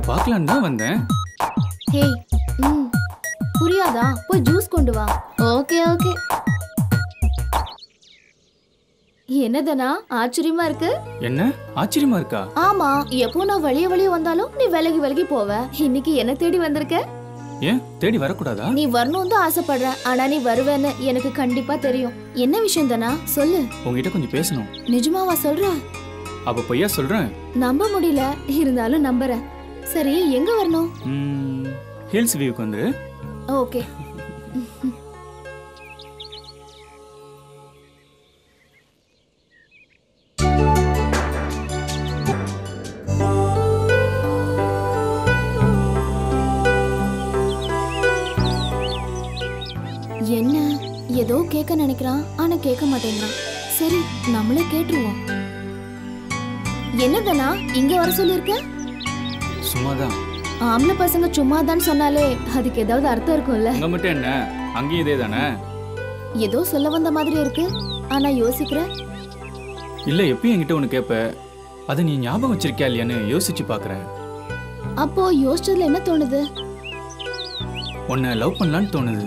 பார்க்கலான்னு தான் வந்தேன். ஹே, புரியாதா? போய் ஜூஸ் கொண்டு வா. Okay okay. என்னதனா ஆச்சரியமா இருக்கு? என்ன ஆச்சரியமா இருக்கா? ஆமா, எப்போ நான் வழிய வந்தாலும் நீ விலகி விலகி போவ. இன்னைக்கு என்ன தேடி வந்திருக்க? ஏன் தேடி வரக்கூடாதா? நீ வரணும் தான் ஆசைப்படுறேன், ஆனா நீ வருவேன்னு எனக்கு கண்டிப்பா தெரியும். என்ன விஷயம் தானா? சொல்லு. உங்ககிட்ட கொஞ்சம் பேசணும். நிஜமாவா சொல்ற? அப்ப பொய்யா சொல்றேன்? நம்ப முடியல, இருந்தாலும் நம்புறேன். சரி, எங்க வரணும்? ஹில்ஸ் வியூக்கு வந்துரு. ஓகே. என்ன ஏதோ கேட்க நினைக்கிறான், ஆனா கேட்க மாட்டேங்கிறான். சரி, நம்மளே கேட்டுருவோம். என்னதானா இங்க வர சொல்லிருக்க? சும்மாதான். ஆம்பளை பசங்க சும்மாதான் சொன்னாலே அதுக்கு ஏதாவது அர்த்தம் இருக்கும்ல? அங்க மட்டும் என்ன, அங்கேயும் இதே தானே. ஏதோ சொல்ல வந்த மாதிரி இருக்கு, ஆனா யோசிக்கிற. இல்ல, எப்பயும் என்கிட்ட ஒண்ணு கேப்ப, அதை நீ ஞாபகம் வச்சிருக்கியா இல்லையான்னு யோசிச்சு பாக்குறேன். அப்போ யோசிச்சதுல என்ன தோணுது? உன்னை லவ் பண்ணலான்னு தோணுது.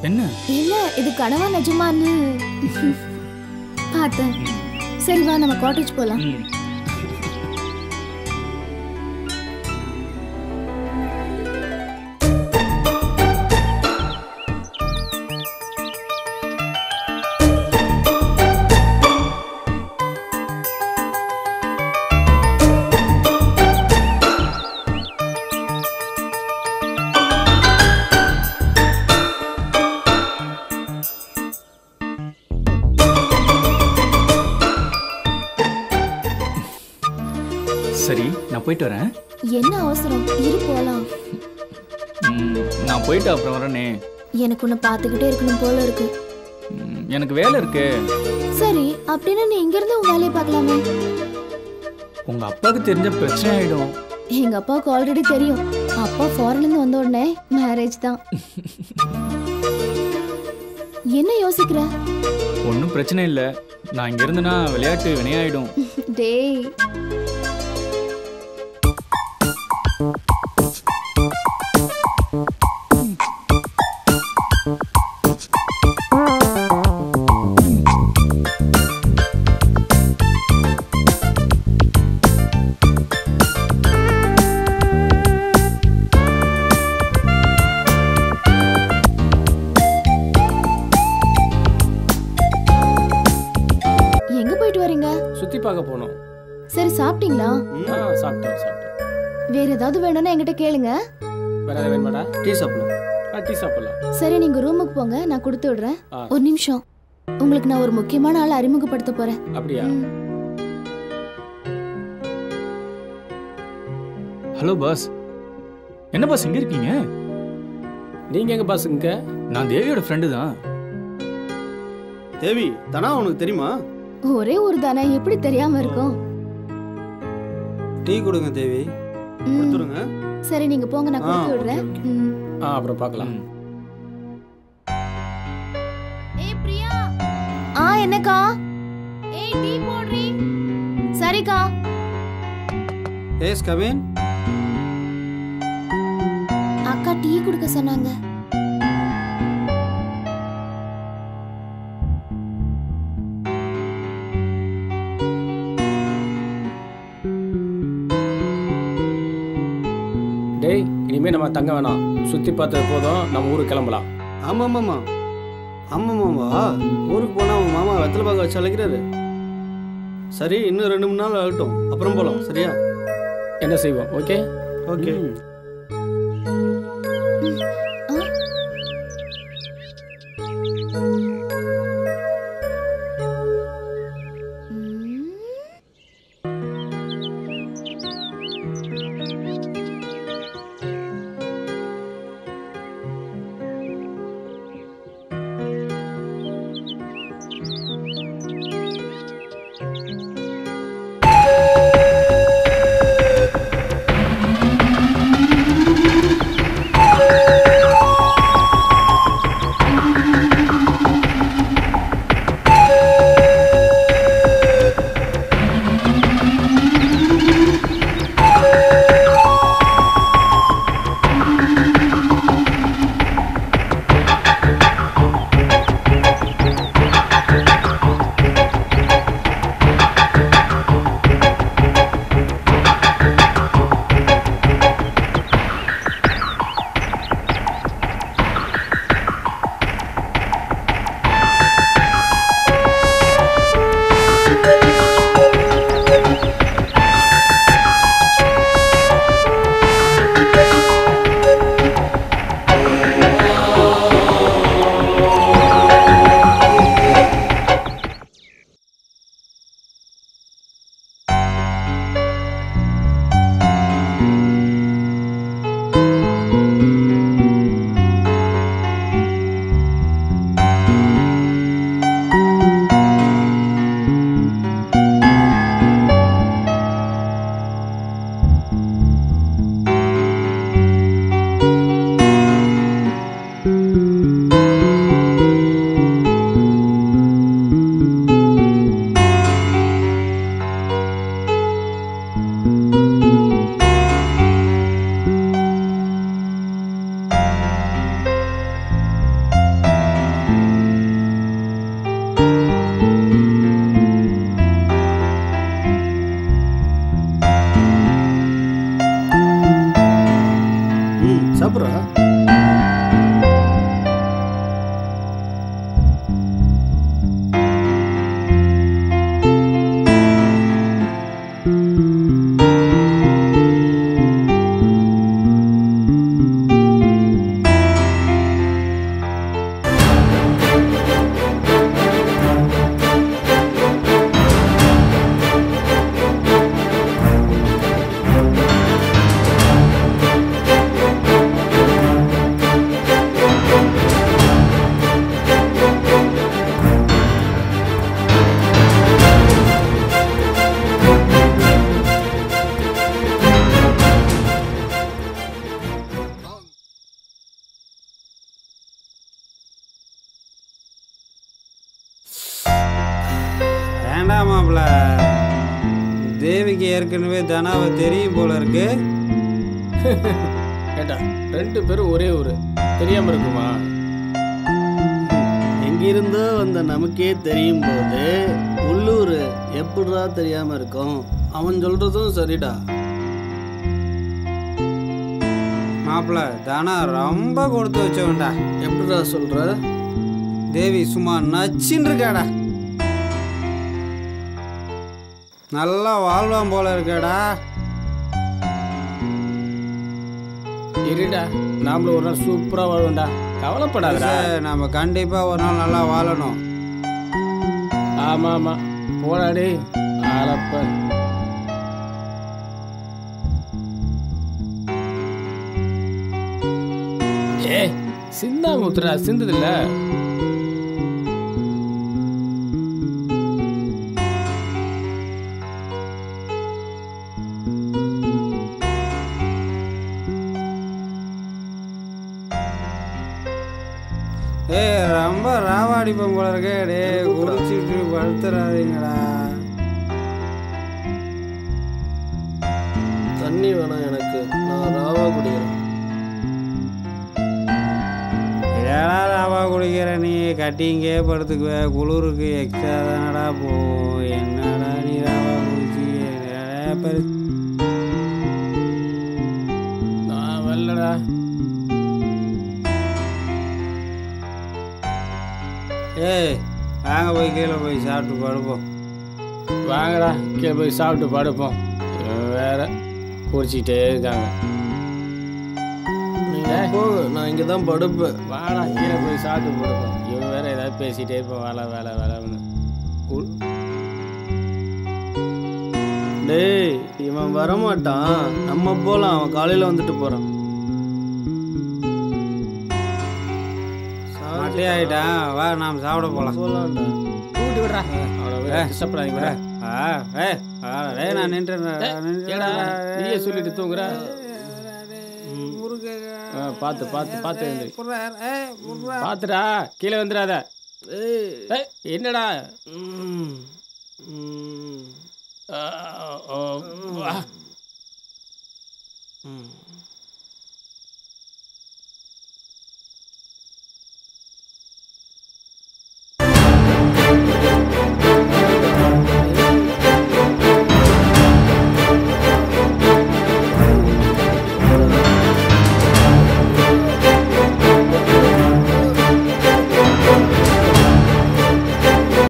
என்ன இல்ல, இது கனவா நிஜமான்னு பார்த்தேன். சரி வா, நம்ம காட்டேஜ் போலாம். சரி, நான் போயிட்டு வரேன். என்ன அவசரம்? இரு போலாம். நான் போயிட்டு அப்புறம் வரேனே. எனக்கு உன்னை பார்த்துக்கிட்டே இருக்கணும் போல இருக்கு. எனக்கு வேலை இருக்கு. சரி, அப்படின்னா நீ இங்க இருந்து உன் வேலையை பார்க்கலாமே. உங்க அப்பாவுக்கு தெரிஞ்ச பிரச்சனை ஆயிடும். எங்க அப்பாவுக்கு ஆல்ரெடி தெரியும். அப்பா ஃபாரின்ல இருந்து வந்த உடனே மேரேஜ் தான். என்ன யோசிக்கிற? ஒன்றும் பிரச்சனை இல்லை. நான் இங்க இருந்தேன்னா விளையாட்டு வினையாயிடும். டேய், சுத்தி பார்க்க போனோம். சரி, சாப்பிட்டீங்களா? சாப்பிட்டோம். வேற ஏதாவது வேணும்னா என்கிட்ட கேளுங்க. வேற ஏதாவது வேணுமாடா? டீ சாப்பிடலாம். டீ சாப்பிடலாம். சரி, நீங்க ரூமுக்கு போங்க, நான் கொடுத்து விடுறேன். ஒரு நிமிஷம், உங்களுக்கு நான் ஒரு முக்கியமான ஆளை அறிமுகப்படுத்த போறேன். அப்படியா? Hello boss. என்ன பாஸ் இங்க இருக்கீங்க? நீங்க எங்க பாஸ்? இங்க நான் தேவியோட ஃப்ரெண்டு தான். தேவி தானா? உனக்கு தெரியுமா? ஒரே ஒரு தானே, எப்படி தெரியாம இருக்கும்? டீ கொடுங்க தேவி. கொடுத்துருங்க. சரி, நீங்க போங்க, நான் கொடுத்து விடுறேன். அப்புறம் பார்க்கலாம். ஏய் பிரியா. என்னக்கா? ஏய், டீ போடுறீ? சரிக்கா. எஸ் கவின். அக்கா டீ குடுக்க சொன்னாங்க. டேய், இனிமே நம்ம தங்க வேணாம். சுத்தி பார்த்தது போதும், நம்ம ஊருக்கு கிளம்பலாம். ஆமாம்மா, ஊருக்கு போனா உங்க மாமா வெத்தலை பாக்க வச்சு அழைக்கிறாரு. சரி, இன்னும் 2-3 நாள் ஆகட்டும், அப்புறம் போலாம். சரியா? என்ன செய்வோம்? Okay okay. சாப்பிட்றா. வேண்டாம் மாப்பிள்ள, தேவிக்கு ஏற்கனவே தனாவை தெரியும் போல இருக்கு. ஏண்டா 2 பேரும் ஒரே ஊர், தெரியாமல் இருக்குமா? எங்கிருந்தோ வந்த நமக்கே தெரியும் போது உள்ளூர் எப்படிடா தெரியாம இருக்கும்? அவன் சொல்றதும் சரிடா. மாப்பிள்ள, தனா ரொம்ப கொடுத்து வச்சவன்டா. எப்படிடா சொல்ற? தேவி சும்மா நச்சின்னு இருக்காடா. நல்லா வாழ்வான் போல இருக்கடா. இருடா, நாமளும் ஒரு நாள் சூப்பராக வாழ்வோம்டா, கவலைப்படாதடா. நம்ம கண்டிப்பா ஒரு நாள் நல்லா வாழணும். ஆமாம் ஆமாம், போடாடே ஆளப்ப. ஏ சிந்தா முத்துடா, சிந்ததில்ல. ரொம்ப ராவாடிப்போம் போல இருக்கே. டே குடிச்சிட்டு படுத்துறாதீங்கடா. தண்ணி வேணாம் எனக்கு, நான் ராவா குடிக்கிறேன். ஏடா ராவா குடிக்கிற நீ? கட்டிங்கே படுத்துக்குவ, குளிருக்கு எக்ஸ்ட்ரா தானடா போகும். என்னடா நீ ராவா குடிச்சி நான் வரலடா. ஏய் வாங்க போய் கீழே போய் சாப்பிட்டு படுப்போம். வாங்கடா கீழே போய் சாப்பிட்டு படுப்போம். இவன் வேற குடிச்சிக்கிட்டே இருக்காங்க. நீங்கள் போங்க, நான் இங்கே தான் படுப்பேன். வாடா கீழே போய் சாப்பிட்டு படுப்போம். இவன் வேற ஏதாவது பேசிகிட்டே இருப்போம். வேலை வேலை வேலைன்னு. டேய் இவன் வரமாட்டான், நம்ம போகலாம். அவன் காலையில் வந்துட்டு போகிறான். மட்டே ஆகிட்டான். வா நாம் சாப்பிட போகலாம். போகலான்டா. கூட்டி விடுறா. அவ்வளோ கஷ்டப்படாதீங்க. நான் நின்றுறேன். நீயே சொல்லிட்டு தூங்குற. பார்த்து பார்த்து பார்த்து பார்த்துடா, கீழே வந்துடாத. என்னடா? ம்